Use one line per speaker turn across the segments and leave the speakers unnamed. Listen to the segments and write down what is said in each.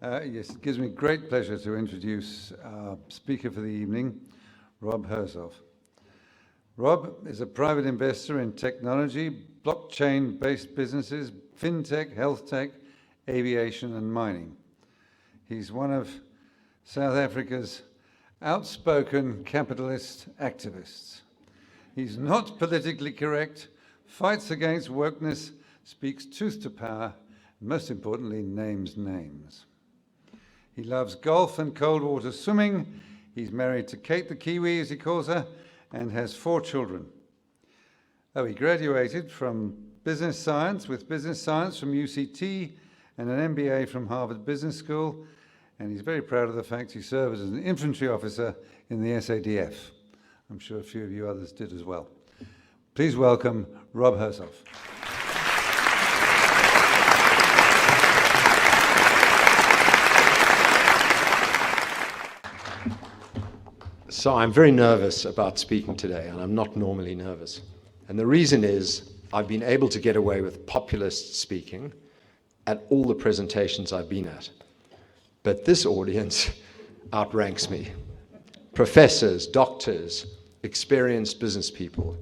Yes, it gives me great pleasure to introduce our speaker for the evening, Rob Hersov. Rob is a private investor in technology, blockchain-based businesses, fintech, health tech, aviation and mining. He's one of South Africa's outspoken capitalist activists. He's not politically correct, fights against wokeness, speaks truth to power, and most importantly, names names. He loves golf and cold water swimming. He's married to Kate the Kiwi, as he calls her, and has 4 children. He graduated from business science with business science from UCT and an MBA from Harvard Business School, and he's very proud of the fact he served as an infantry officer in the SADF. I'm sure a few of you others did as well. Please welcome Rob Hersov.
So I'm very nervous about speaking today, and I'm not normally nervous. And the reason is I've been able to get away with populist speaking at all the presentations I've been at. But this audience outranks me. Professors, doctors, experienced business people,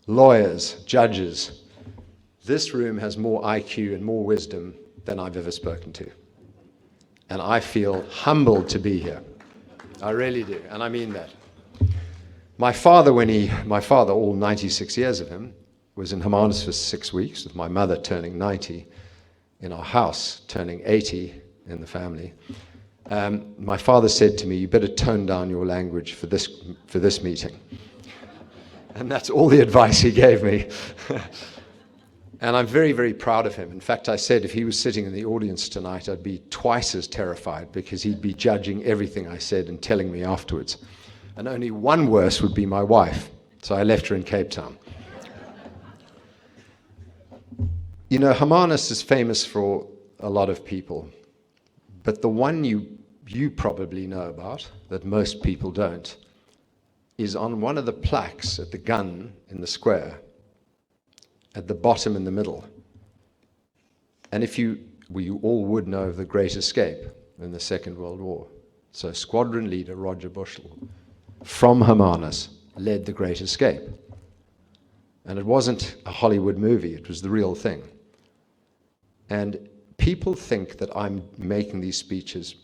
lawyers, judges. This room has more IQ and more wisdom than I've ever spoken to. And I feel humbled to be here. I really do, and I mean that. My father, all 96 years of him, was in Hermanus for 6 weeks, with my mother turning 90, in our house turning 80 in the family. My father said to me, "You better tone down your language for this meeting." And that's all the advice he gave me. And I'm very, very proud of him. In fact, I said if he was sitting in the audience tonight, I'd be twice as terrified because he'd be judging everything I said and telling me afterwards. And only one worse would be my wife. So I left her in Cape Town. You know, Hermanus is famous for a lot of people. But the one you probably know about, that most people don't, is on one of the plaques at the gun in the square, at the bottom in the middle. And you all would know of the Great Escape in the Second World War. So squadron leader Roger Bushell from Hermanus led the Great Escape. And it wasn't a Hollywood movie, it was the real thing. And people think that I'm making these speeches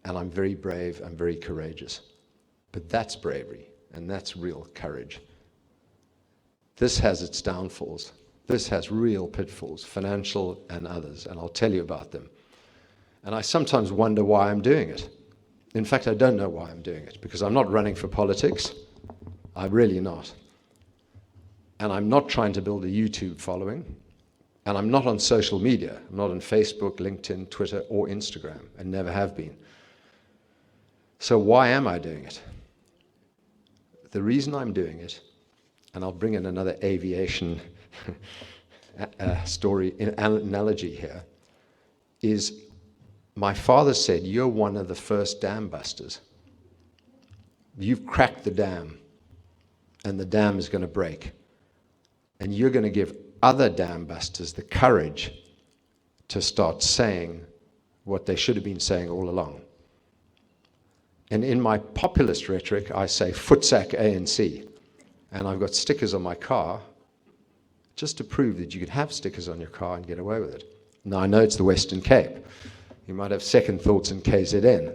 and I'm very brave, I'm very courageous. But that's bravery and that's real courage. This has its downfalls. This has real pitfalls, financial and others, and I'll tell you about them. And I sometimes wonder why I'm doing it. In fact, I don't know why I'm doing it, because I'm not running for politics. I'm really not. And I'm not trying to build a YouTube following. And I'm not on social media. I'm not on Facebook, LinkedIn, Twitter, or Instagram, and never have been. So why am I doing it? The reason I'm doing it, and I'll bring in another aviation analogy here, is my father said, "You're one of the first dam busters. You've cracked the dam, and the dam is going to break. And you're going to give other dam busters the courage to start saying what they should have been saying all along." And in my populist rhetoric, I say, "Footsack ANC." And I've got stickers on my car just to prove that you could have stickers on your car and get away with it. Now, I know it's the Western Cape. You might have second thoughts in KZN.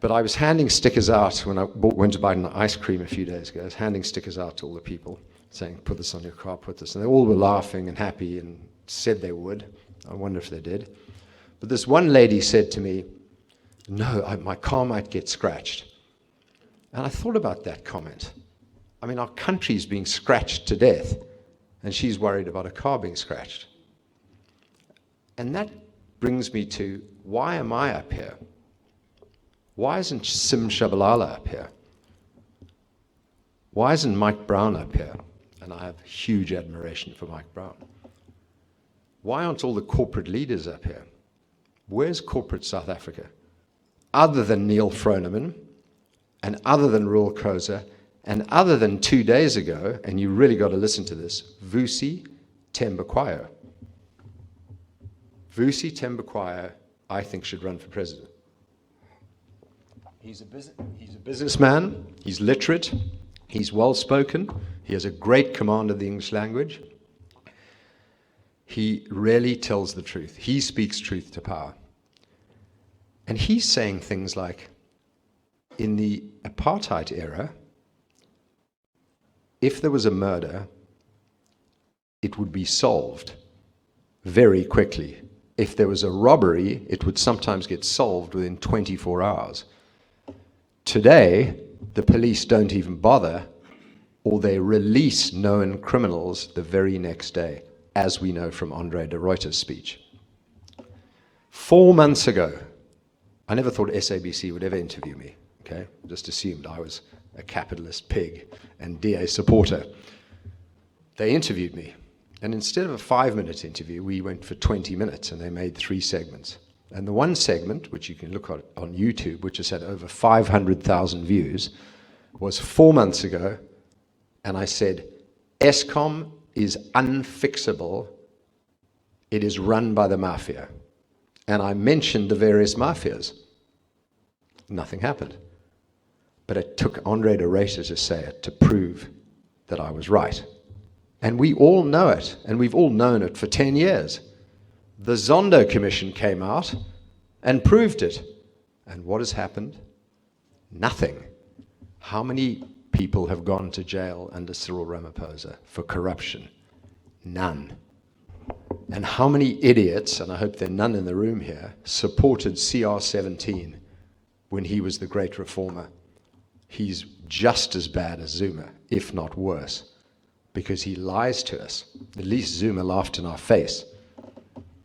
But I was handing stickers out when I went to buy an ice cream a few days ago. I was handing stickers out to all the people, saying, "Put this on your car, put this." And they all were laughing and happy and said they would. I wonder if they did. But this one lady said to me, "No, my car might get scratched." And I thought about that comment. I mean, our country's being scratched to death, and she's worried about a car being scratched. And that brings me to, why am I up here? Why isn't Sim Shabalala up here? Why isn't Mike Brown up here? And I have huge admiration for Mike Brown. Why aren't all the corporate leaders up here? Where's corporate South Africa? Other than Neil Froneman, and other than Roel Khoza, and other than 2 days ago, and you really got to listen to this, Vusi Thembekwayo. Vusi Thembekwayo I think should run for president. He's a businessman, he's literate, he's well-spoken, he has a great command of the English language. He really tells the truth. He speaks truth to power. And he's saying things like, in the apartheid era, if there was a murder, it would be solved very quickly. If there was a robbery, it would sometimes get solved within 24 hours. Today, the police don't even bother, or they release known criminals the very next day, as we know from Andre de Ruyter's speech. 4 months ago, I never thought SABC would ever interview me, okay? Just assumed I was a capitalist pig and DA supporter. They interviewed me, and instead of a 5-minute interview, we went for 20 minutes, and they made 3 segments. And the one segment, which you can look at on YouTube, which has had over 500,000 views, was 4 months ago, and I said, Eskom is unfixable. It is run by the mafia. And I mentioned the various mafias. Nothing happened. But it took Andre de Ruyter to say it to prove that I was right. And we all know it, and we've all known it for 10 years. The Zondo Commission came out and proved it. And what has happened? Nothing. How many people have gone to jail under Cyril Ramaphosa for corruption? None. And how many idiots, and I hope there are none in the room here, supported CR17 when he was the great reformer? He's just as bad as Zuma, if not worse, because he lies to us. At least Zuma laughed in our face.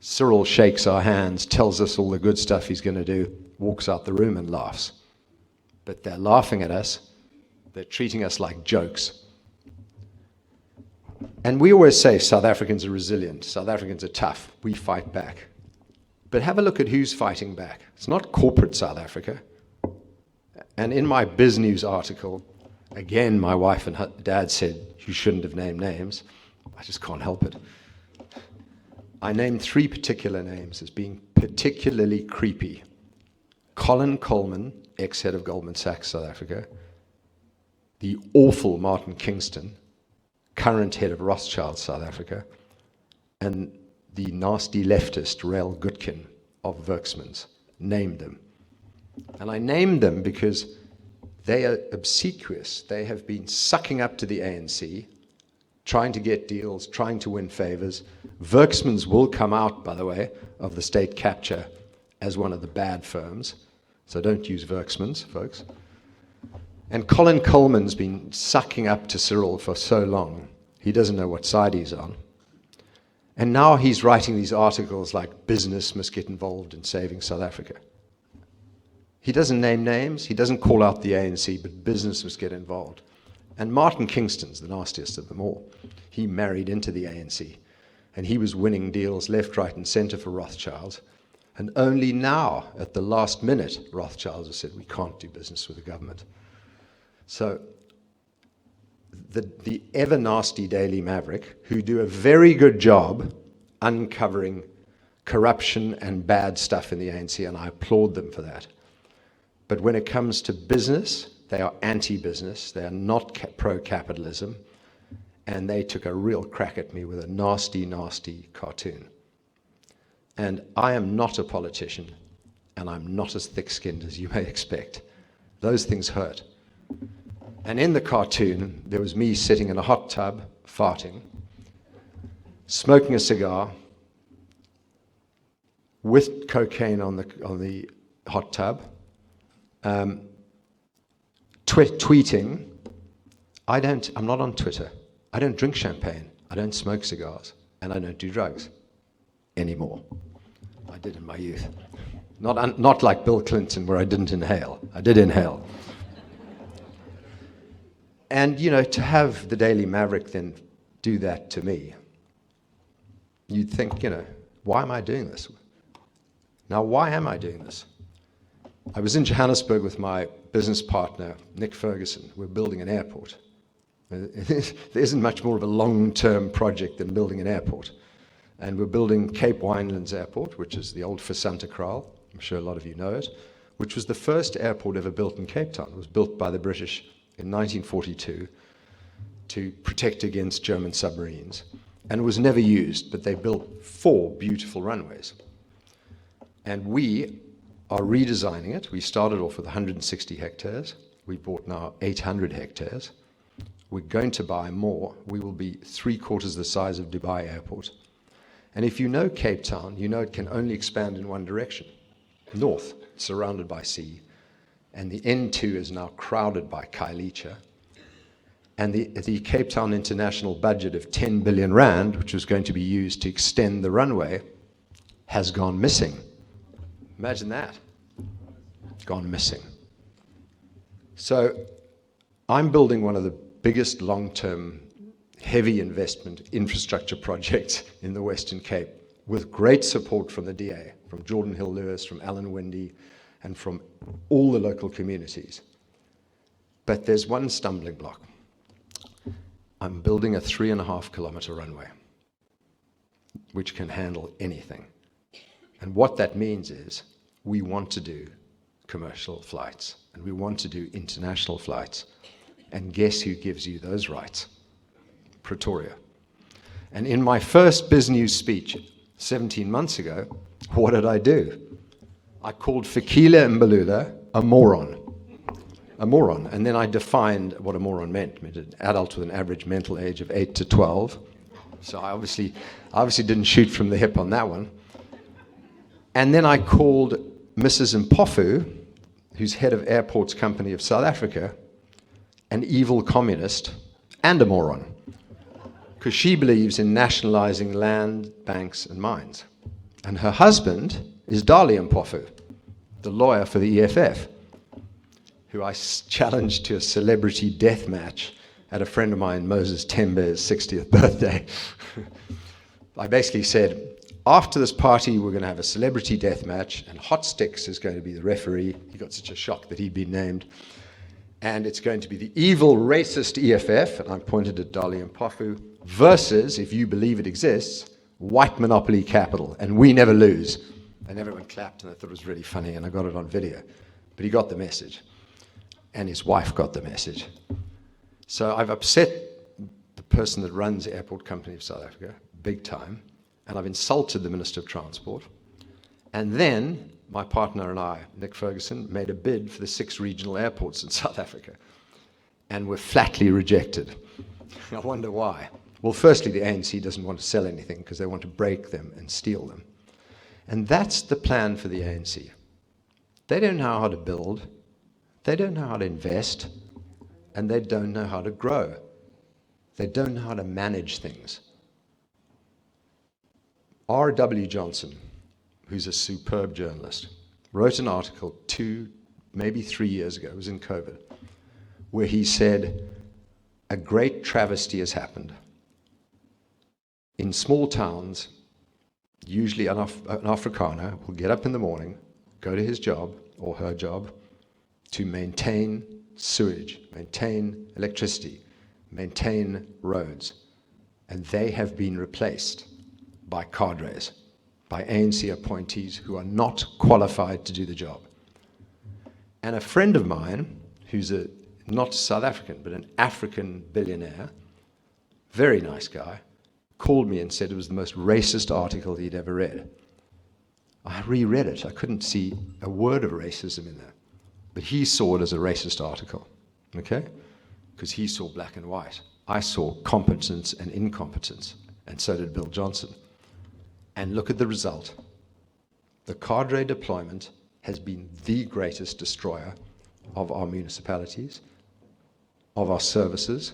Cyril shakes our hands, tells us all the good stuff he's going to do, walks out the room and laughs. But they're laughing at us. They're treating us like jokes. And we always say South Africans are resilient, South Africans are tough, we fight back. But have a look at who's fighting back. It's not corporate South Africa. And in my Biz News article, again, my wife and dad said, you shouldn't have named names. I just can't help it. I named 3 particular names as being particularly creepy. Colin Coleman, ex-head of Goldman Sachs, South Africa. The awful Martin Kingston, current head of Rothschild, South Africa. And the nasty leftist, Rael Gutkin of Werksmans. Named them. And I named them because they are obsequious. They have been sucking up to the ANC, trying to get deals, trying to win favors. Werksmans will come out, by the way, of the state capture as one of the bad firms. So don't use Werksmans, folks. And Colin Coleman's been sucking up to Cyril for so long, he doesn't know what side he's on. And now he's writing these articles like business must get involved in saving South Africa. He doesn't name names, he doesn't call out the ANC, but business must get involved. And Martin Kingston's the nastiest of them all. He married into the ANC, and he was winning deals left, right, and center for Rothschilds. And only now, at the last minute, Rothschilds have said, we can't do business with the government. So the ever nasty Daily Maverick, who do a very good job uncovering corruption and bad stuff in the ANC, and I applaud them for that. But when it comes to business, they are anti-business, they are not pro-capitalism, and they took a real crack at me with a nasty, nasty cartoon. And I am not a politician, and I'm not as thick-skinned as you may expect. Those things hurt. And in the cartoon, there was me sitting in a hot tub, farting, smoking a cigar, with cocaine on the hot tub, tweeting. I'm not on Twitter. I don't drink champagne. I don't smoke cigars. And I don't do drugs anymore. I did in my youth. Not like Bill Clinton, where I didn't inhale. I did inhale. And, you know, to have the Daily Maverick then do that to me, you'd think, you know, why am I doing this? Now, why am I doing this? I was in Johannesburg with my business partner, Nick Ferguson. We're building an airport. There isn't much more of a long-term project than building an airport. And we're building Cape Winelands Airport, which is the old Visanta Kraal. I'm sure a lot of you know it, which was the first airport ever built in Cape Town. It was built by the British in 1942 to protect against German submarines. And it was never used, but they built 4 beautiful runways. And we are redesigning it. We started off with 160 hectares. We bought now 800 hectares. We're going to buy more. We will be 3/4 the size of Dubai Airport. And if you know Cape Town, you know it can only expand in one direction, north, surrounded by sea. And the N2 is now crowded by Khayelitsha. And the Cape Town international budget of 10 billion rand, which was going to be used to extend the runway, has gone missing. Imagine that. Gone missing. So I'm building one of the biggest long-term heavy investment infrastructure projects in the Western Cape with great support from the DA, from Jordan Hill Lewis, from Alan Windy, and from all the local communities. But there's one stumbling block. I'm building a 3.5-kilometer runway, which can handle anything. And what that means is we want to do commercial flights, and we want to do international flights. And guess who gives you those rights? Pretoria. And in my first BizNews speech 17 months ago, what did I do? I called Fikile Mbalula a moron. A moron. And then I defined what a moron meant. It meant an adult with an average mental age of 8 to 12. So I obviously didn't shoot from the hip on that one. And then I called Mrs. Mpofu, who's head of Airports Company of South Africa, an evil communist and a moron, because she believes in nationalizing land, banks, and mines. And her husband is Dali Mpofu, the lawyer for the EFF, who I challenged to a celebrity death match at a friend of mine, Moses Tembe's 60th birthday. I basically said, after this party, we're going to have a celebrity death match, and Hot Sticks is going to be the referee. He got such a shock that he'd been named. And it's going to be the evil, racist EFF, and I pointed at Dali Mpofu, versus, if you believe it exists, white monopoly capital, and we never lose. And everyone clapped, and I thought it was really funny, and I got it on video. But he got the message, and his wife got the message. So I've upset the person that runs the Airport Company of South Africa, big time, and I've insulted the Minister of Transport. And then my partner and I, Nick Ferguson, made a bid for the 6 regional airports in South Africa, and were flatly rejected. I wonder why. Well, firstly, the ANC doesn't want to sell anything because they want to break them and steal them. And that's the plan for the ANC. They don't know how to build, they don't know how to invest, and they don't know how to grow. They don't know how to manage things. R.W. Johnson, who's a superb journalist, wrote an article 2, maybe 3 years ago, it was in COVID, where he said, a great travesty has happened. In small towns, usually an Afrikaner will get up in the morning, go to his job or her job to maintain sewage, maintain electricity, maintain roads, and they have been replaced by cadres, by ANC appointees who are not qualified to do the job. And a friend of mine, who's not South African, but an African billionaire, very nice guy, called me and said it was the most racist article he'd ever read. I reread it. I couldn't see a word of racism in there. But he saw it as a racist article, okay? Because he saw black and white. I saw competence and incompetence, and so did Bill Johnson. And look at the result. The cadre deployment has been the greatest destroyer of our municipalities, of our services,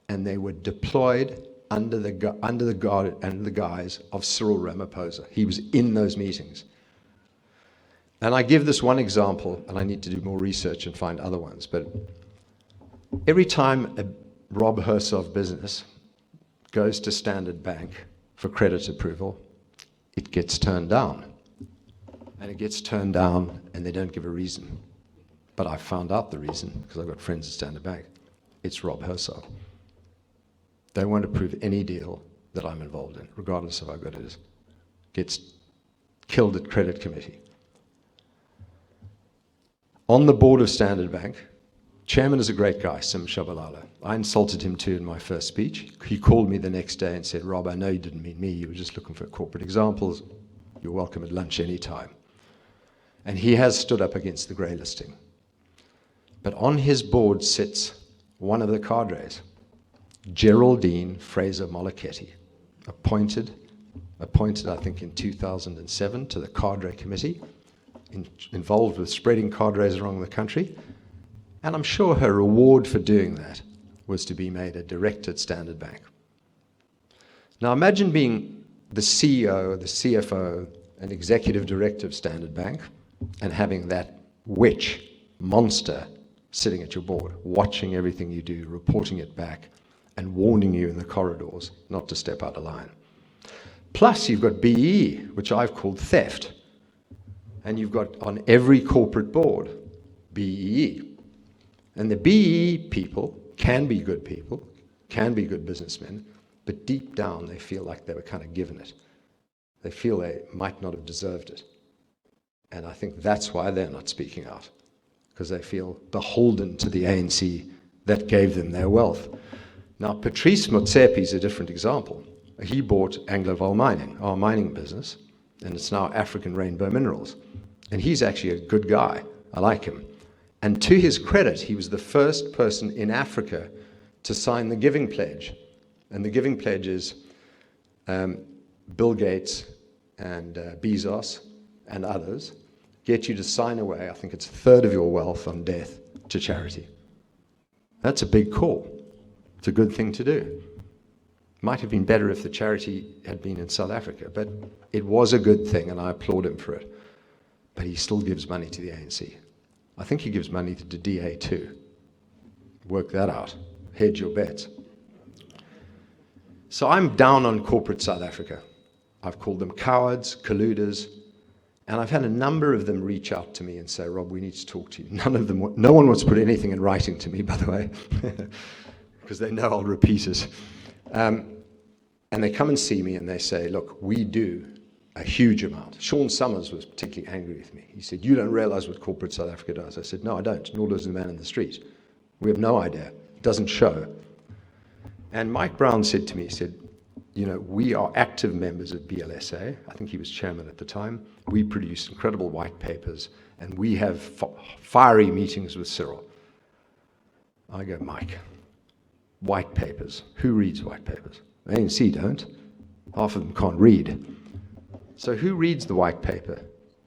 and they were deployed under the guise of Cyril Ramaphosa. He was in those meetings. And I give this one example, and I need to do more research and find other ones, but every time a Rob Hersov business goes to Standard Bank for credit approval, it gets turned down. And it gets turned down, and they don't give a reason. But I found out the reason, because I've got friends at Standard Bank. It's Rob Hersov. They won't approve any deal that I'm involved in, regardless of how good it is. Gets killed at credit committee. on the board of Standard Bank. Chairman is a great guy, Sim Shabalala. I insulted him too in my first speech. He called me the next day and said, Rob, I know you didn't mean me. You were just looking for corporate examples. You're welcome at lunch anytime. And he has stood up against the grey listing. But on his board sits one of the cadres, Geraldine Fraser-Moleketi, appointed, I think, in 2007 to the cadre committee, involved with spreading cadres around the country. And I'm sure her reward for doing that was to be made a director at Standard Bank. Now imagine being the CEO, the CFO, and executive director of Standard Bank, and having that witch, monster, sitting at your board, watching everything you do, reporting it back, and warning you in the corridors not to step out of line. Plus, you've got BE, which I've called theft. And you've got on every corporate board, BEE. And the BEE people can be good people, can be good businessmen, but deep down they feel like they were kind of given it. They feel they might not have deserved it. And I think that's why they're not speaking out, because they feel beholden to the ANC that gave them their wealth. Now, Patrice Motsepe is a different example. He bought Angloval Mining, our mining business, and it's now African Rainbow Minerals. And he's actually a good guy. I like him. And to his credit, he was the first person in Africa to sign the Giving Pledge. And the Giving Pledge is Bill Gates and Bezos and others get you to sign away, I think it's a third of your wealth on death, to charity. That's a big call. It's a good thing to do. Might have been better if the charity had been in South Africa, but it was a good thing, and I applaud him for it. But he still gives money to the ANC. I think he gives money to the DA too. Work that out. Hedge your bets. So I'm down on corporate South Africa. I've called them cowards, colluders, and I've had a number of them reach out to me and say, Rob, we need to talk to you. No one wants to put anything in writing to me, by the way, because they know I'll repeat it. And they come and see me and they say, look, we do a huge amount. Sean Summers was particularly angry with me. He said, you don't realize what corporate South Africa does. I said, no, I don't. Nor does the man in the street. We have no idea. It doesn't show. And Mike Brown said to me, he said, you know, we are active members of BLSA. I think he was chairman at the time. We produce incredible white papers, and we have fiery meetings with Cyril. I go, Mike, white papers. Who reads white papers? ANC don't. Half of them can't read. So who reads the white paper?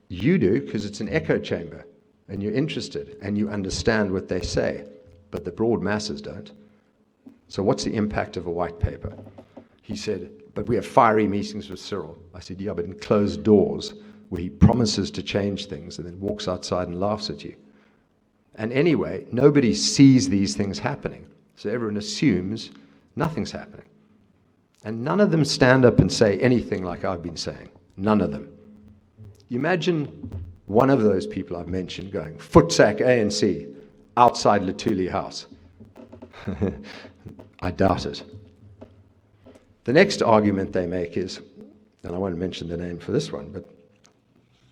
You do, because it's an echo chamber, and you're interested, and you understand what they say, but the broad masses don't. So what's the impact of a white paper? He said, but we have fiery meetings with Cyril. I said, yeah, but in closed doors, where he promises to change things and then walks outside and laughs at you. And anyway, nobody sees these things happening. So everyone assumes nothing's happening. And none of them stand up and say anything like I've been saying. None of them. Imagine one of those people I've mentioned going, footsack ANC, outside Luthuli House. I doubt it. The next argument they make is, and I won't mention the name for this one, but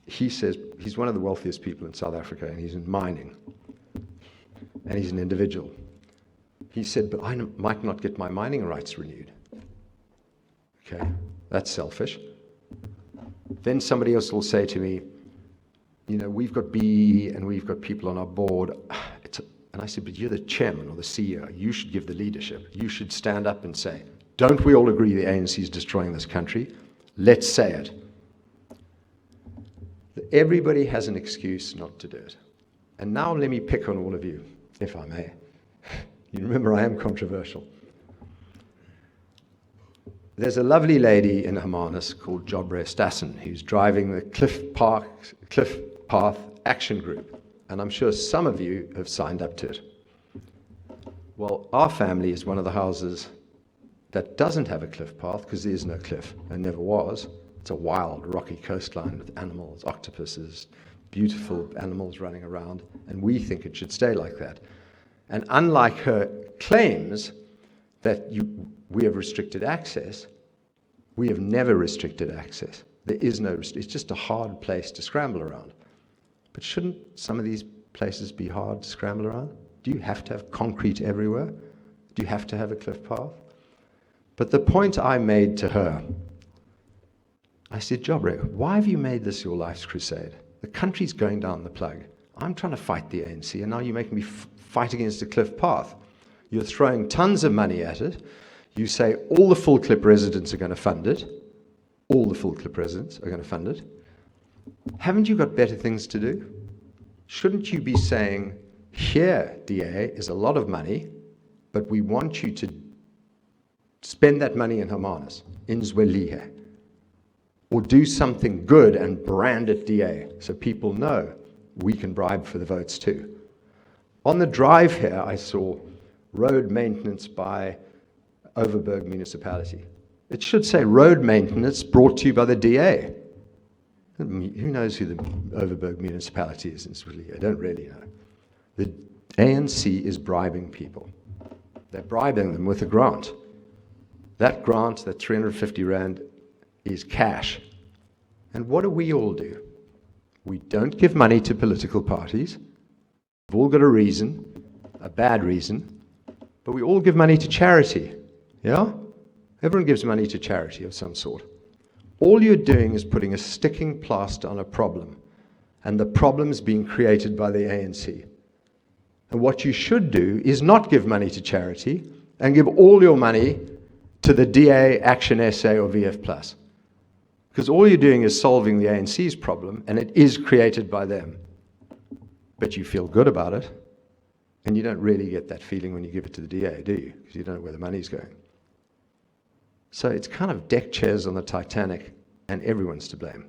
he says he's one of the wealthiest people in South Africa, and he's in mining, and he's an individual. He said, but I might not get my mining rights renewed. Okay, that's selfish. Then somebody else will say to me, you know, we've got BE and we've got people on our board. And I said, but you're the chairman or the CEO. You should give the leadership. You should stand up and say, don't we all agree the ANC is destroying this country? Let's say it. Everybody has an excuse not to do it. And now let me pick on all of you, if I may. You remember I am controversial. There's a lovely lady in Hermanus called Jobre Stassen who's driving the Cliff Path Action Group. And I'm sure some of you have signed up to it. Well, our family is one of the houses that doesn't have a cliff path because there is no cliff and never was. It's a wild, rocky coastline with animals, octopuses, beautiful animals running around, and we think it should stay like that. And unlike her claims that we have restricted access, we have never restricted access. There is no it's just a hard place to scramble around. But shouldn't some of these places be hard to scramble around? Do you have to have concrete everywhere? Do you have to have a cliff path? But the point I made to her, I said, Jobre, why have you made this your life's crusade? The country's going down the plug. I'm trying to fight the ANC, and now you're making me fight against a cliff path. You're throwing tons of money at it. You say all the full clip residents are going to fund it. All the full clip residents are going to fund it. Haven't you got better things to do? Shouldn't you be saying, here, DA, is a lot of money, but we want you to spend that money in Hermanus, in Zwelihe, or do something good and brand it DA, so people know we can bribe for the votes too. On the drive here, I saw road maintenance by Overberg municipality. It should say road maintenance brought to you by the DA. Who knows who the Overberg municipality is in Zwelihe? I don't really know. The ANC is bribing people. They're bribing them with a grant. That grant, that 350 Rand, is cash. And what do we all do? We don't give money to political parties. We've all got a reason, a bad reason, but we all give money to charity. Yeah? Everyone gives money to charity of some sort. All you're doing is putting a sticking plaster on a problem, and the problem's being created by the ANC. And what you should do is not give money to charity and give all your money to the DA, Action SA, or VF+. Because all you're doing is solving the ANC's problem, and it is created by them. But you feel good about it, and you don't really get that feeling when you give it to the DA, do you? Because you don't know where the money's going. So it's kind of deck chairs on the Titanic, and everyone's to blame.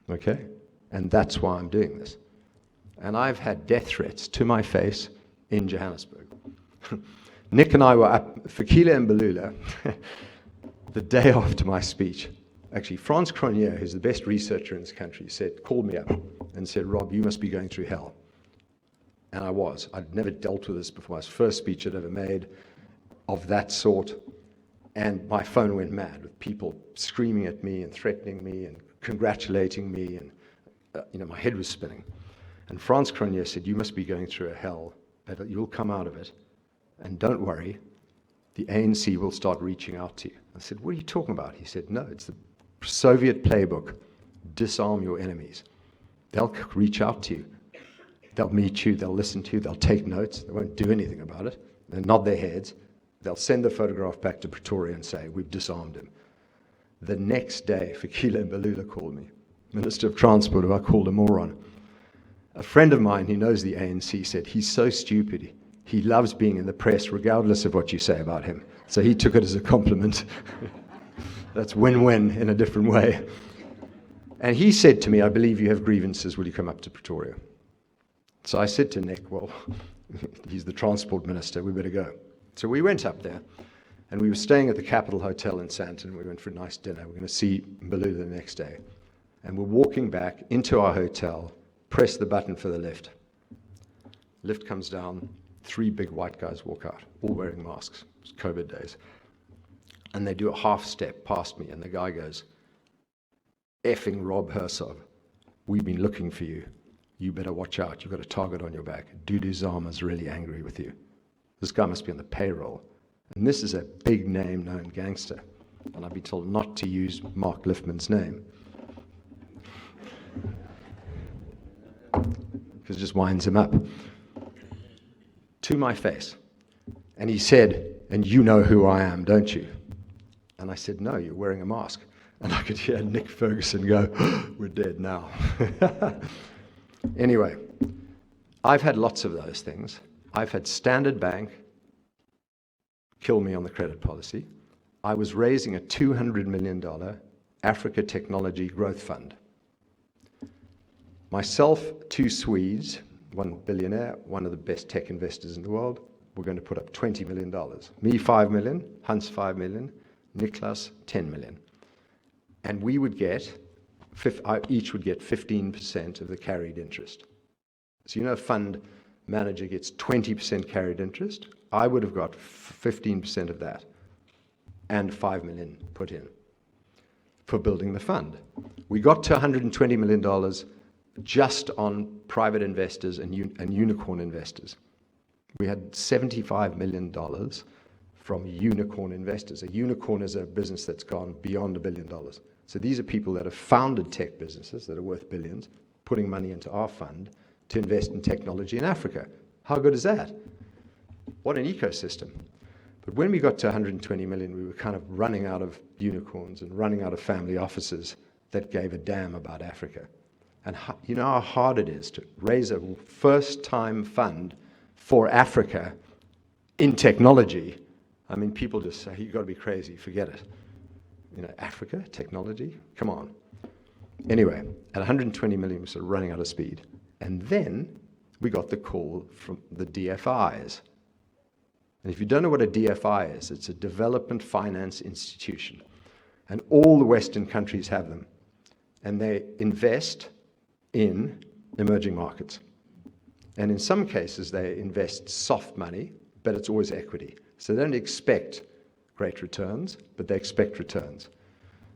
Okay? And that's why I'm doing this. And I've had death threats to my face in Johannesburg. Nick and I were up, Fikile and Balula, the day after my speech. Actually, Frans Cronje, who's the best researcher in this country, called me up and said, Rob, you must be going through hell. And I was. I'd never dealt with this before. It was the first speech I'd ever made of that sort. And my phone went mad with people screaming at me and threatening me and congratulating me. And my head was spinning. And Frans Cronje said, you must be going through a hell, but you'll come out of it. And don't worry, the ANC will start reaching out to you. I said, what are you talking about? He said, no, it's the Soviet playbook. Disarm your enemies. They'll reach out to you. They'll meet you. They'll listen to you. They'll take notes. They won't do anything about it. They'll nod their heads. They'll send the photograph back to Pretoria and say, we've disarmed him. The next day, Fikile Mbalula called me, Minister of Transport, who I called a moron. A friend of mine who knows the ANC said, he's so stupid. He loves being in the press regardless of what you say about him. So he took it as a compliment. That's win-win in a different way. And he said to me, I believe you have grievances. Will you come up to Pretoria? So I said to Nick, well, he's the transport minister. We better go. So we went up there. And we were staying at the Capitol Hotel in Sandton. We went for a nice dinner. We're going to see Mbalula the next day. And we're walking back into our hotel, press the button for the lift. Lift comes down. 3 big white guys walk out, all wearing masks. It's COVID days. And they do a half step past me, and the guy goes, effing Rob Hersov, we've been looking for you. You better watch out. You've got a target on your back. Dudu Zama's really angry with you. This guy must be on the payroll. And this is a big name known gangster. And I've been told not to use Mark Liftman's name. Because it just winds him up. To my face. And he said, and you know who I am, don't you? And I said, no, you're wearing a mask. And I could hear Nick Ferguson go, we're dead now. Anyway, I've had lots of those things. I've had Standard Bank kill me on the credit policy. I was raising a $200 million Africa Technology Growth Fund. Myself, 2 Swedes, 1 billionaire, one of the best tech investors in the world, we're going to put up $20 million. Me, 5 million, Hans, 5 million, Niklas, 10 million. And we would get, each would get 15% of the carried interest. So a fund manager gets 20% carried interest. I would have got 15% of that and 5 million put in for building the fund. We got to $120 million just on private investors and unicorn investors. We had $75 million from unicorn investors. A unicorn is a business that's gone beyond $1 billion. So these are people that have founded tech businesses that are worth billions, putting money into our fund to invest in technology in Africa. How good is that? What an ecosystem. But when we got to 120 million, we were kind of running out of unicorns and running out of family offices that gave a damn about Africa. And you know how hard it is to raise a first-time fund for Africa in technology. I mean, people just say, you've got to be crazy, forget it. You know, Africa, technology, come on. Anyway, at 120 million, we started running out of speed. And then we got the call from the DFIs. And if you don't know what a DFI is, it's a development finance institution. And all the Western countries have them. And they invest in emerging markets. And in some cases, they invest soft money, but it's always equity. So they don't expect great returns, but they expect returns.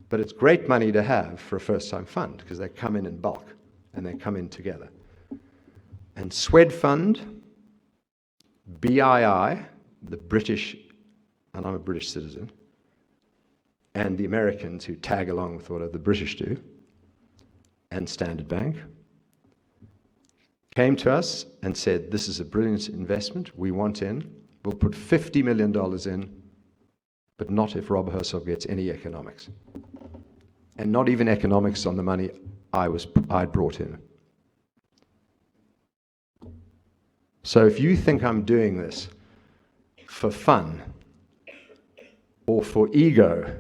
But it's great money to have for a first-time fund because they come in bulk and they come in together. And Swed Fund, BII, the British, and I'm a British citizen, and the Americans who tag along with what the British do, and Standard Bank, came to us and said, this is a brilliant investment, we want in, we'll put $50 million in, but not if Rob Hersov gets any economics. And not even economics on the money I'd brought in. So if you think I'm doing this for fun, or for ego,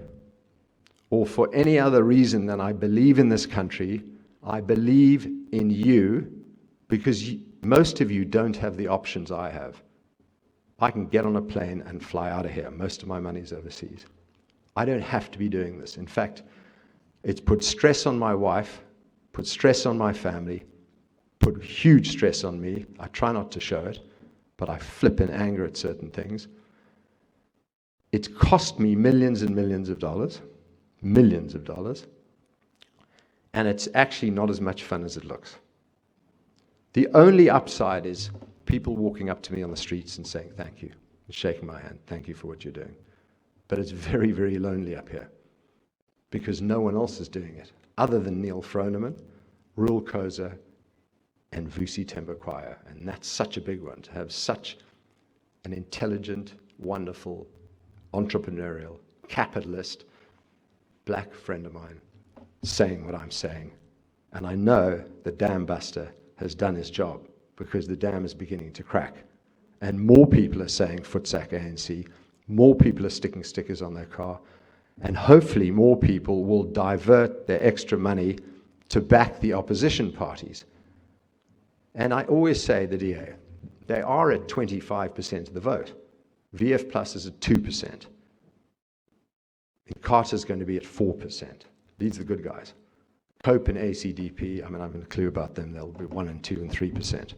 or for any other reason than I believe in this country, I believe in you, because most of you don't have the options I have. I can get on a plane and fly out of here. Most of my money's overseas. I don't have to be doing this. In fact, it's put stress on my wife, put stress on my family, put huge stress on me. I try not to show it, but I flip in anger at certain things. It's cost me millions and millions of dollars, and it's actually not as much fun as it looks. The only upside is people walking up to me on the streets and saying thank you, and shaking my hand, thank you for what you're doing. But it's very, very lonely up here because no one else is doing it other than Neil Froneman, Rul Koza, and Vusi Tembakwaya. And that's such a big one, to have such an intelligent, wonderful, entrepreneurial, capitalist, black friend of mine saying what I'm saying. And I know the dam buster has done his job because the dam is beginning to crack. And more people are saying Futsak ANC, more people are sticking stickers on their car, and hopefully more people will divert their extra money to back the opposition parties. And I always say the DA, they are at 25% of the vote. VF Plus is at 2%. And Carter's going to be at 4%. These are the good guys. Cope and ACDP, I mean, I haven't a clue about them. They'll be 1% and 2% and 3%.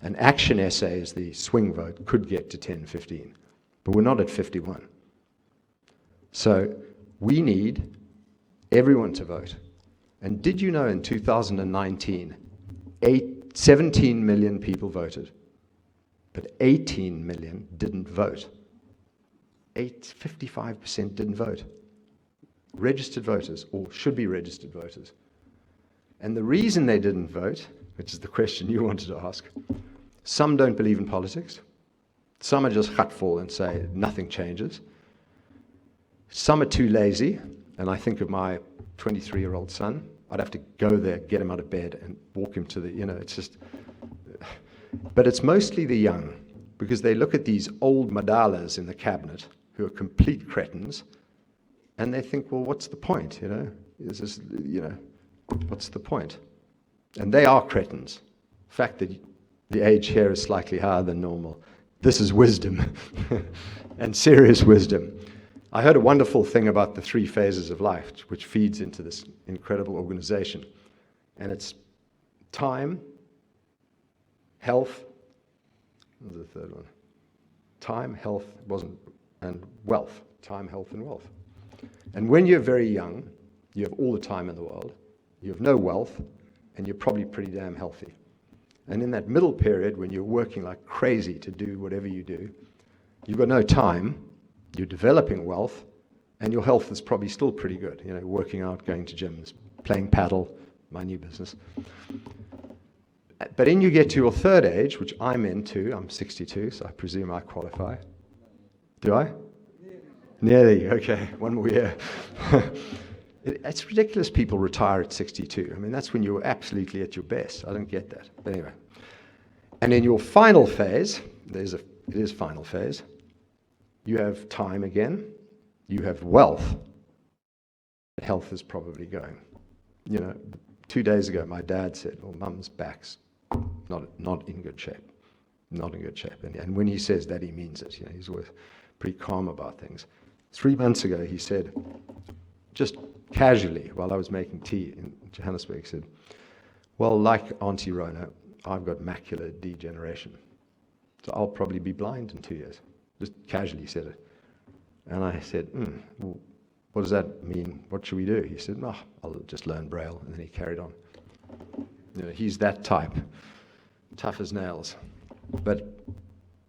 And Action SA is the swing vote, could get to 10, 15. But we're not at 51. So we need everyone to vote. And did you know in 2019, 17 million people voted, but 18 million didn't vote. 55% didn't vote. Registered voters, or should be registered voters. And the reason they didn't vote, which is the question you wanted to ask, some don't believe in politics. Some are just gutful and say nothing changes. Some are too lazy, and I think of my 23-year-old son. I'd have to go there, get him out of bed, and walk him to the, it's just... But it's mostly the young, because they look at these old madalas in the cabinet who are complete cretins, and they think, well, what's the point, Is this, what's the point? And they are cretins. The fact that the age here is slightly higher than normal. This is wisdom, and serious wisdom. I heard a wonderful thing about the 3 phases of life, which feeds into this incredible organization. And it's time, health, what was the third one? Time, health, and wealth. Time, health, and wealth. And when you're very young, you have all the time in the world, you have no wealth, and you're probably pretty damn healthy. And in that middle period, when you're working like crazy to do whatever you do, you've got no time, you're developing wealth, and your health is probably still pretty good. You know, working out, going to gyms, playing paddle, my new business. But then you get to your third age, which I'm into. I'm 62, so I presume I qualify. Do I? Nearly, okay, one more year. It's ridiculous people retire at 62. I mean, that's when you're absolutely at your best. I don't get that. But anyway. And in your final phase, it is final phase, you have time again, you have wealth. Health is probably going. You know, 2 days ago, my dad said, well, Mum's back's not in good shape. Not in good shape. And when he says that, he means it. You know, he's always pretty calm about things. 3 months ago, he said, just casually, while I was making tea in Johannesburg, he said, well, like Auntie Rona, I've got macular degeneration. So I'll probably be blind in 2 years. Just casually said it. And I said, well, what does that mean? What should we do? He said, no, I'll just learn Braille. And then he carried on. You know, he's that type, tough as nails. But,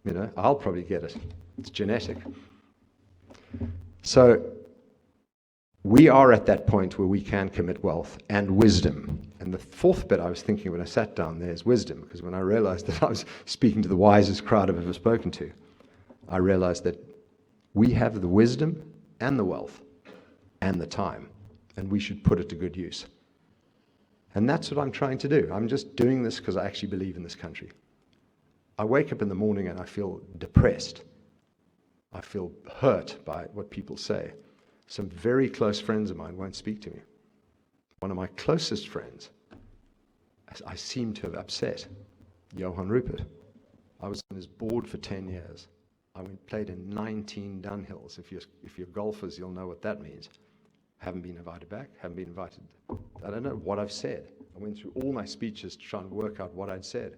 you know, I'll probably get it. It's genetic. So we are at that point where we can commit wealth and wisdom. And the fourth bit I was thinking when I sat down there is wisdom, because when I realized that I was speaking to the wisest crowd I've ever spoken to, I realized that we have the wisdom and the wealth and the time, and we should put it to good use. And that's what I'm trying to do. I'm just doing this because I actually believe in this country. I wake up in the morning and I feel depressed. I feel hurt by what people say. Some very close friends of mine won't speak to me. One of my closest friends, I seem to have upset, Johan Rupert. I was on his board for 10 years. I played in 19 Dunhills. If you're golfers, you'll know what that means. Haven't been invited back, haven't been invited. I don't know what I've said. I went through all my speeches to try and work out what I'd said.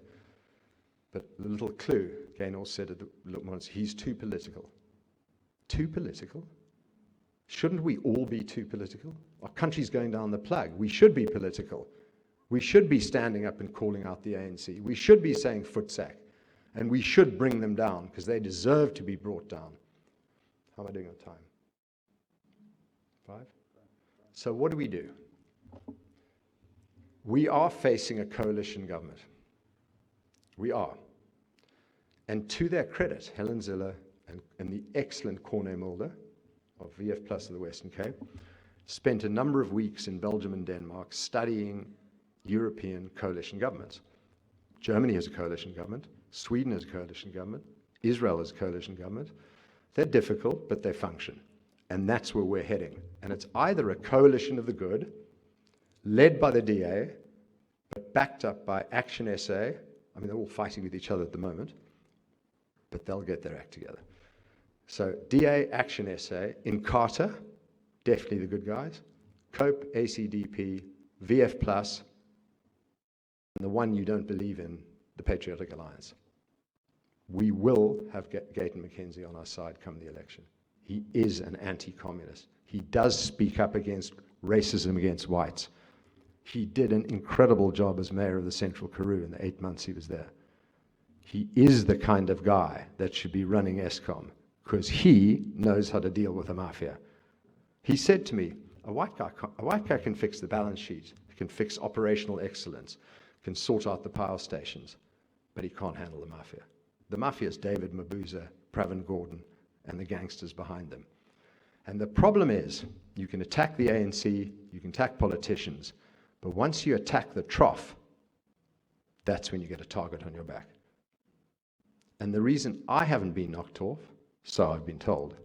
But the little clue, Gaynor said at the once, he's too political. Too political? Shouldn't we all be too political? Our country's going down the plug. We should be political. We should be standing up and calling out the ANC. We should be saying footsack. And we should bring them down because they deserve to be brought down. How am I doing on time? 5? So what do? We are facing a coalition government. We are. And to their credit, Helen Zille and the excellent Corné Mulder of VF Plus of the Western Cape spent a number of weeks in Belgium and Denmark studying European coalition governments. Germany has a coalition government. Sweden has a coalition government. Israel has a coalition government. They're difficult, but they function. And that's where we're heading. And it's either a coalition of the good, led by the DA, but backed up by Action SA. I mean, they're all fighting with each other at the moment, but they'll get their act together. So DA, Action SA, Inkatha, definitely the good guys, COPE, ACDP, VF Plus, and the one you don't believe in, the Patriotic Alliance. We will have Gayton McKenzie on our side come the election. He is an anti-communist. He does speak up against racism against whites. He did an incredible job as mayor of the Central Karoo in the 8 months he was there. He is the kind of guy that should be running Eskom because he knows how to deal with the mafia. He said to me, a white guy can fix the balance sheet, can fix operational excellence, can sort out the power stations, but he can't handle the mafia. The mafia is David Mabuza, Pravin Gordhan, and the gangsters behind them. And the problem is, you can attack the ANC, you can attack politicians, but once you attack the trough, that's when you get a target on your back. And the reason I haven't been knocked off, so I've been told,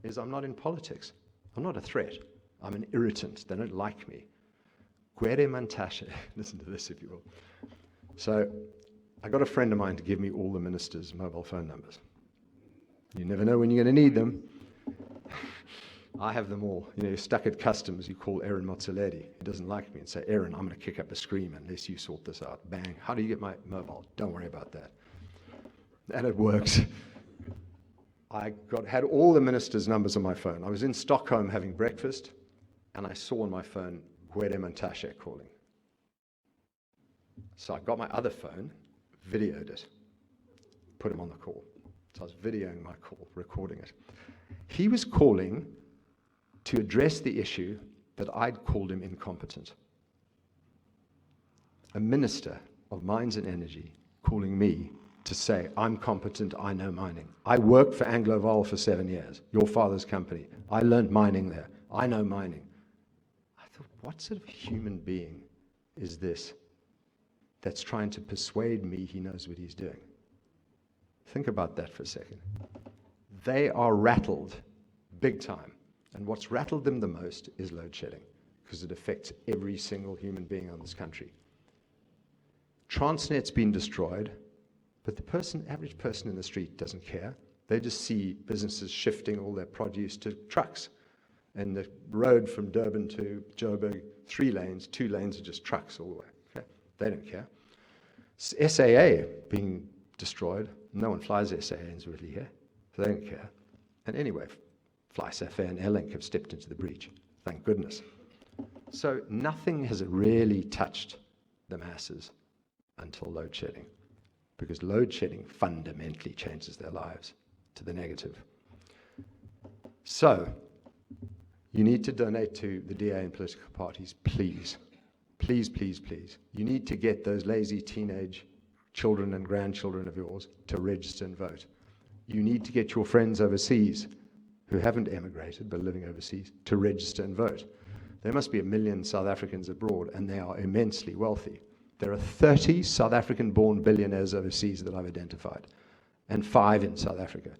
is I'm not in politics. I'm not a threat. I'm an irritant. They don't like me. Gwede Mantashe. Listen to this, if you will. So I got a friend of mine to give me all the ministers' mobile phone numbers. You never know when you're going to need them. I have them all. You know, you're stuck at customs, you call Aaron Motsoaledi. He doesn't like me and say, Aaron, I'm going to kick up a scream unless you sort this out. Bang. How do you get my mobile? Don't worry about that. And it works. I had all the ministers' numbers on my phone. I was in Stockholm having breakfast, and I saw on my phone Gwede Mantashe calling. So I got my other phone, videoed it, put him on the call. So I was videoing my call, recording it. He was calling to address the issue that I'd called him incompetent. A minister of mines and energy calling me to say, I'm competent, I know mining. I worked for Anglo-Vol for 7 years, your father's company. I learned mining there. I know mining. I thought, what sort of human being is this that's trying to persuade me he knows what he's doing? Think about that for a second. They are rattled big time. And what's rattled them the most is load shedding, because it affects every single human being on this country. Transnet's been destroyed, but the average person in the street doesn't care. They just see businesses shifting all their produce to trucks. And the road from Durban to Joburg, 3 lanes, 2 lanes are just trucks all the way. Okay? They don't care. SAA being destroyed. No one flies SAAs really here. So they don't care. And anyway, FlySafair and Airlink have stepped into the breach. Thank goodness. So nothing has really touched the masses until load shedding, because load shedding fundamentally changes their lives to the negative. So you need to donate to the DA and political parties, please. Please, please, please. You need to get those lazy teenage children and grandchildren of yours to register and vote. You need to get your friends overseas who haven't emigrated but are living overseas to register and vote. There must be 1 million South Africans abroad, and they are immensely wealthy. There are 30 South African-born billionaires overseas that I've identified, and 5 in South Africa.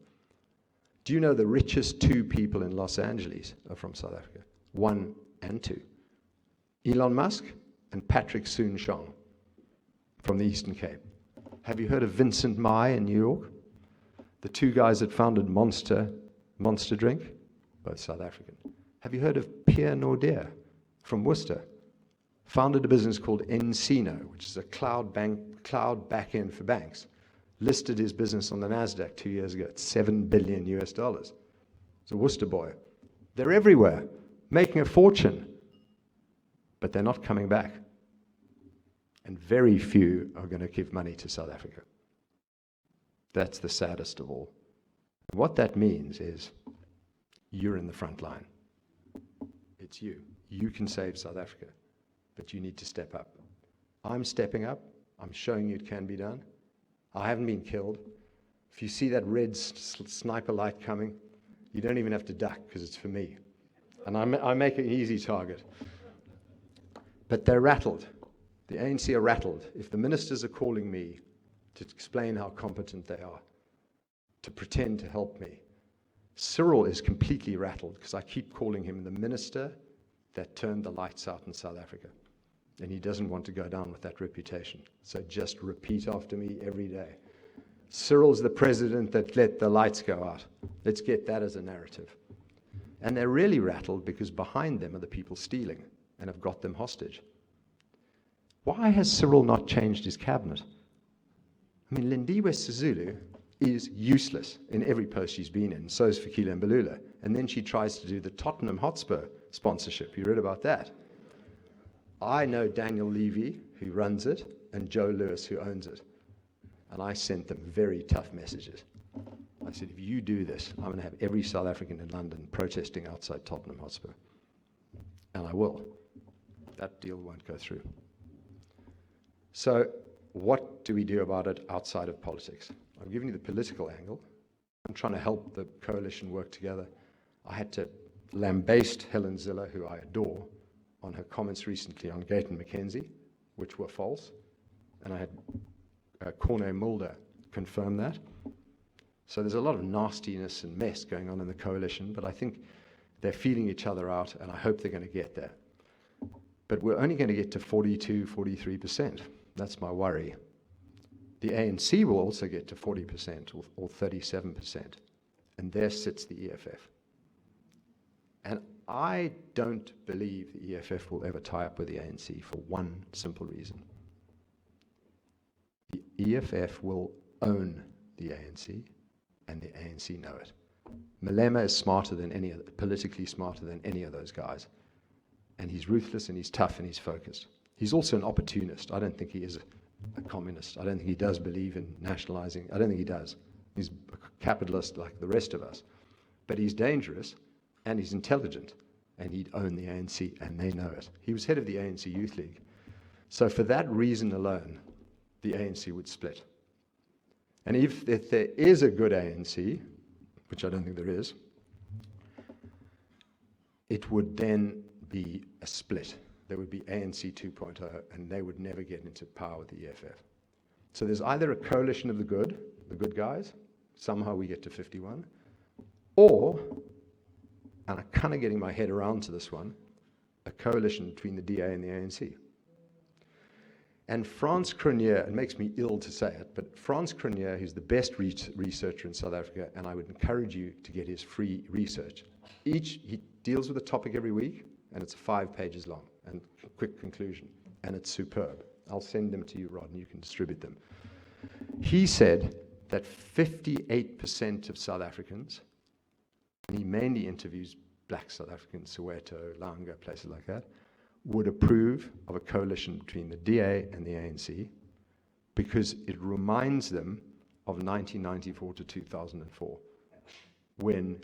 Do you know the richest 2 people in Los Angeles are from South Africa? 1 and 2. Elon Musk and Patrick Soon-Shiong from the Eastern Cape. Have you heard of Vincent Mai in New York? The 2 guys that founded Monster Drink, both South African. Have you heard of Pierre Nordier from Worcester? Founded a business called Encino, which is a cloud back-end for banks. Listed his business on the NASDAQ 2 years ago at $7 billion US. It's a Worcester boy. They're everywhere, making a fortune, but they're not coming back. And very few are going to give money to South Africa. That's the saddest of all. And what that means is you're in the front line. It's you. You can save South Africa, but you need to step up. I'm stepping up. I'm showing you it can be done. I haven't been killed. If you see that red sniper light coming, you don't even have to duck, because it's for me. And I make an easy target. But they're rattled. The ANC are rattled. If the ministers are calling me to explain how competent they are, to pretend to help me, Cyril is completely rattled, because I keep calling him the minister that turned the lights out in South Africa. And he doesn't want to go down with that reputation. So just repeat after me every day. Cyril's the president that let the lights go out. Let's get that as a narrative. And they're really rattled because behind them are the people stealing and have got them hostage. Why has Cyril not changed his cabinet? I mean, Lindiwe Sisulu is useless in every post she's been in. So is Fikile Mbalula. And then she tries to do the Tottenham Hotspur sponsorship. You read about that? I know Daniel Levy, who runs it, and Joe Lewis, who owns it. And I sent them very tough messages. I said, if you do this, I'm going to have every South African in London protesting outside Tottenham Hotspur. And I will. That deal won't go through. So what do we do about it outside of politics? I've given you the political angle. I'm trying to help the coalition work together. I had to lambaste Helen Ziller, who I adore, on her comments recently on Gayton McKenzie, which were false. And I had Corné Mulder confirm that. So there's a lot of nastiness and mess going on in the coalition, but I think they're feeling each other out, and I hope they're going to get there. But we're only going to get to 42, 43%. That's my worry. The ANC will also get to 40% or 37%, and there sits the EFF. And I don't believe the EFF will ever tie up with the ANC for one simple reason. The EFF will own the ANC, and the ANC know it. Malema is smarter than politically smarter than any of those guys. And he's ruthless, and he's tough, and he's focused. He's also an opportunist. I don't think he is a communist. I don't think he does believe in nationalizing. I don't think he does. He's a capitalist like the rest of us. But he's dangerous, and he's intelligent, and he'd own the ANC, and they know it. He was head of the ANC Youth League. So for that reason alone, the ANC would split. And if there is a good ANC, which I don't think there is, it would then be a split. There would be ANC 2.0, and they would never get into power with the EFF. So there's either a coalition of the good guys, somehow we get to 51, or, and I'm kind of getting my head around to this one, a coalition between the DA and the ANC. And Frans Cronje, it makes me ill to say it, but Frans Cronje, who's the best researcher in South Africa, and I would encourage you to get his free research. He deals with a topic every week, and it's 5 pages long, and a quick conclusion, and it's superb. I'll send them to you, Rod, and you can distribute them. He said that 58% of South Africans, and he mainly interviews black South Africans, Soweto, Langa, places like that, would approve of a coalition between the DA and the ANC because it reminds them of 1994 to 2004, when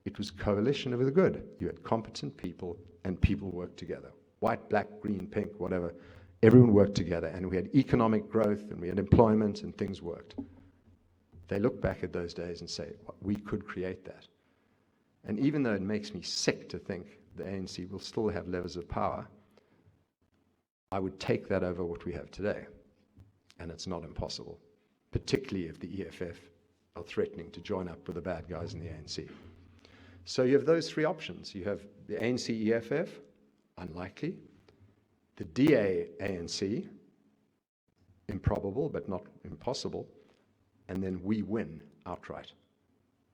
it was coalition of the good. You had competent people, and people worked together. White, black, green, pink, whatever. Everyone worked together, and we had economic growth, and we had employment, and things worked. They look back at those days and say, we could create that. And even though it makes me sick to think the ANC will still have levels of power, I would take that over what we have today. And it's not impossible, particularly if the EFF are threatening to join up with the bad guys in the ANC. So you have those 3 options. You have the ANC EFF, unlikely. The DA ANC, improbable but not impossible. And then we win outright,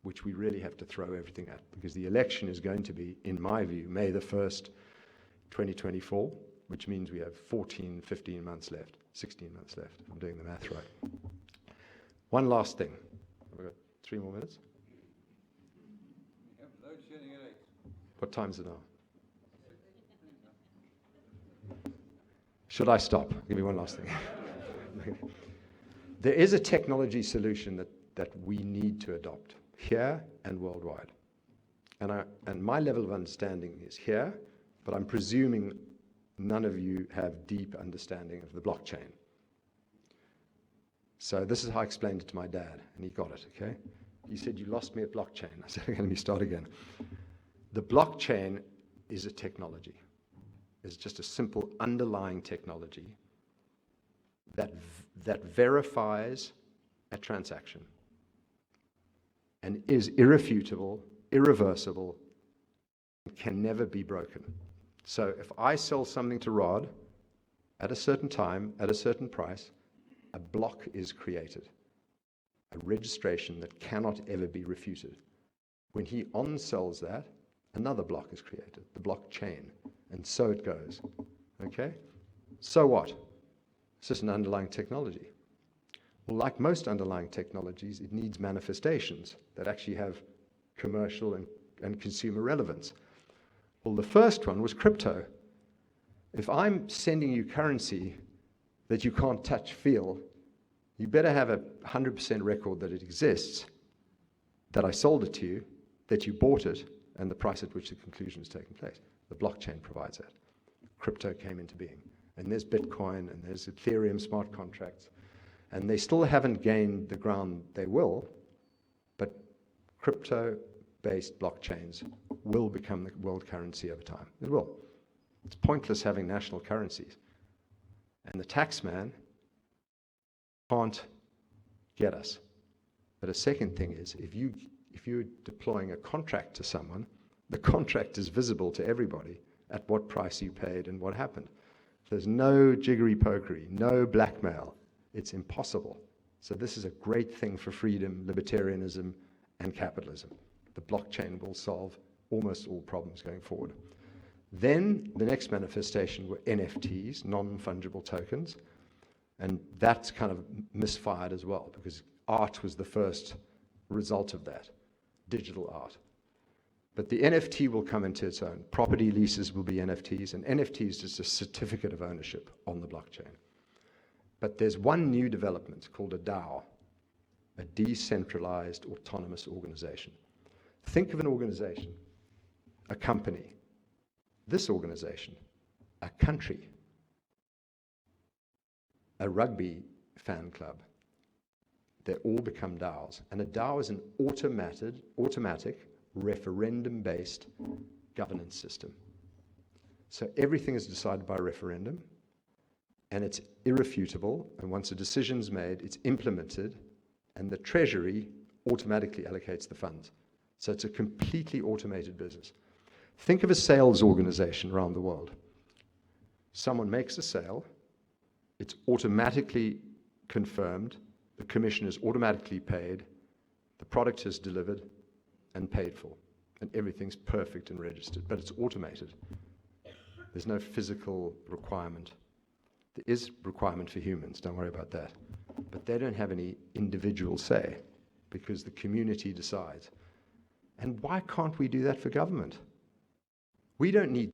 which we really have to throw everything at, because the election is going to be, in my view, May the 1st, 2024, which means we have 14, 15 months left, 16 months left. I'm doing the math right. One last thing. Have I got 3 more minutes?
Yep, load shedding at 8.
What time is it now? Should I stop? Give me one last thing. There is a technology solution that we need to adopt here and worldwide. And my level of understanding is here, but I'm presuming none of you have deep understanding of the blockchain. So this is how I explained it to my dad, and he got it, okay? He said, you lost me at blockchain. I said, okay, let me start again. The blockchain is a technology. It's just a simple underlying technology that verifies a transaction and is irrefutable, irreversible, and can never be broken. So if I sell something to Rod at a certain time, at a certain price, a block is created, a registration that cannot ever be refuted. When he on-sells that, another block is created, the blockchain, and so it goes. Okay? So what? It's just an underlying technology. Well, like most underlying technologies, it needs manifestations that actually have commercial and consumer relevance. Well, the first one was crypto. If I'm sending you currency that you can't touch, feel, you better have a 100% record that it exists, that I sold it to you, that you bought it, and the price at which the conclusion was taking place. The blockchain provides that. Crypto came into being. And there's Bitcoin, and there's Ethereum smart contracts. And they still haven't gained the ground they will, but crypto-based blockchains will become the world currency over time. It will. It's pointless having national currencies. And the taxman can't get us. But a second thing is, if you're deploying a contract to someone, the contract is visible to everybody at what price you paid and what happened. There's no jiggery-pokery, no blackmail. It's impossible. So this is a great thing for freedom, libertarianism, and capitalism. The blockchain will solve almost all problems going forward. Then the next manifestation were NFTs, non-fungible tokens, and that's kind of misfired as well, because art was the first result of that, digital art. But the NFT will come into its own. Property leases will be NFTs, and NFT is just a certificate of ownership on the blockchain. But there's one new development called a DAO, a decentralized autonomous organization. Think of an organization, a company, this organization, a country, a rugby fan club. They all become DAOs. And a DAO is an automatic referendum-based governance system. So everything is decided by referendum, and it's irrefutable, and once a decision's made, it's implemented, and the Treasury automatically allocates the funds. So it's a completely automated business. Think of a sales organization around the world. Someone makes a sale, it's automatically confirmed, the commission is automatically paid, the product is delivered and paid for, and everything's perfect and registered, but it's automated. There's no physical requirement. There is requirement for humans, don't worry about that. But they don't have any individual say because the community decides. And why can't we do that for government? We don't need